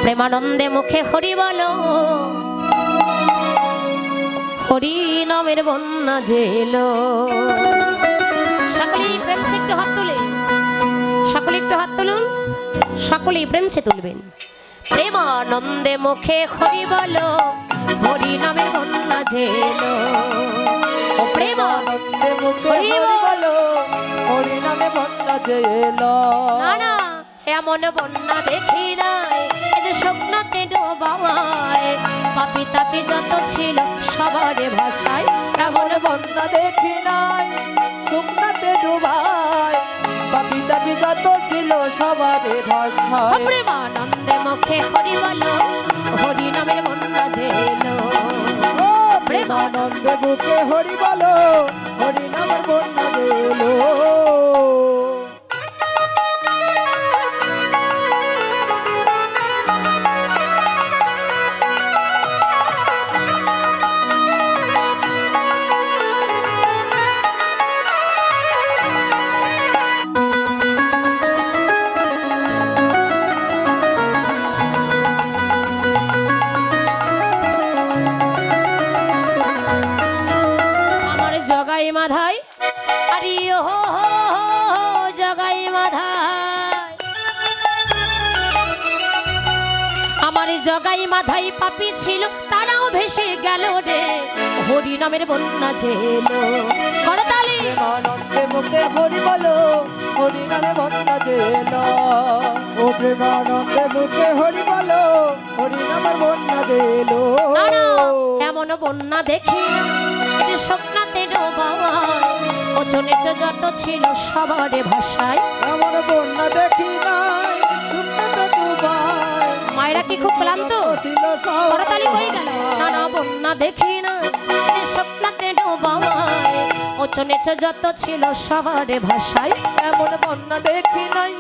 প্রেমানন্দে মুখে হরি বলো, হরি নামের বন্যা জেলো। সকলেই প্রেম সে একটু হাত তুলে, সকলে একটু হাত তুলুন, সকলেই প্রেম সে তুলবেন। প্রেমানন্দে মুখে হরি বলো, হরি নামের বন্যা জেলো। ও প্রেমানন্দে মুখে হরি বলো, হরি নামে বন্যা জেলো। না না এমন বন্যা দেখি নাই, এই যে স্বপ্নতে ডোবায় পাপি তাপি যত ছিল সবারে ভাষায়। এমন বন্যা দেখি নাই, শুকনাতে ডুবায় পাপি তাপি যত ছিল সবারে ভাষায়। প্রেমানন্দে মুখে হরি বলো, হরি নামের বন্যা জেলো। প্রেমানন্দে মুখে হরি বলো, হরি নামের বন্যা জেলো। জগাই মাধাই আরে হো হো হো জগাই মাধাই, আমার জগাই মাধাই পাপি ছিল তারাও ভেসে গেল রে, হরি নামের বন্যা জেলো। করতালি। প্রেমানন্দে মুখে হরি বলো, হরি নামে বন্যা জেলো। ও প্রেমানন্দে মুখে হরি বলো, হরি নামের বন্যা জেলো। না না এমন বন্যা দেখি না, স্বপ্নাতে ডোবায় ওচো নিচো যত ছিল সবারে ভাষায়। এমন বন্যা দেখি নাই, শুকনাতে ডুবায়। মায়েরা কি খুব ক্লান্ত? করতালি কই গেল? না না বন্যা দেখি না, স্বপ্নাতে ডোবায় ওচো নিচো যত ছিল সবারে ভাষায়। এমন বন্যা দেখি নাই,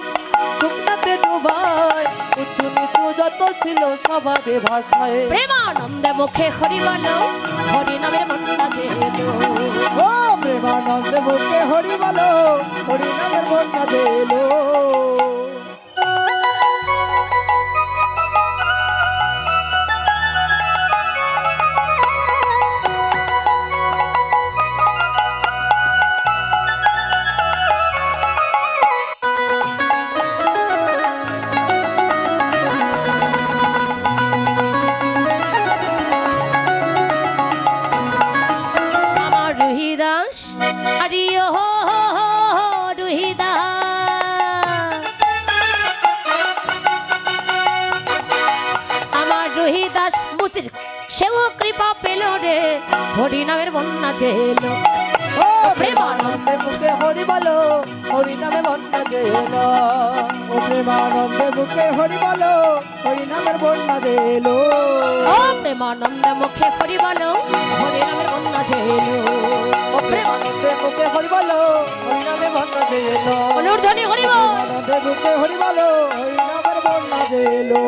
শুকনাতে ডুবায় উঁচু নিচু যত ছিল সবারে ভাষায়। প্রেমানন্দে মুখে হরি বলো, হরি নামের বন্যা জেলো। ও প্রেমানন্দে মুখে হরি বলো, হরি নামের বন্যা জেলো। সেও কৃপা পেল রে, হরি নামের বন্যা জেলো। ও প্রেমানন্দে মুখে হরি বলো, হরি নামে বন্যা জেলো। ও প্রেমানন্দে মুখে হরি বলো, হরি নামের বন্যা জেলো। ও প্রেমানন্দে মুখে হরি বলো, হরি নামের বন্যা জেলো। ও প্রেমানন্দে মুখে হরি বলো, হরি নামে বন্যা জেলো। বলুর ধ্বনি হরি বল। প্রেমানন্দে মুখে হরি বলো, হরি নামের বন্যা জেলো।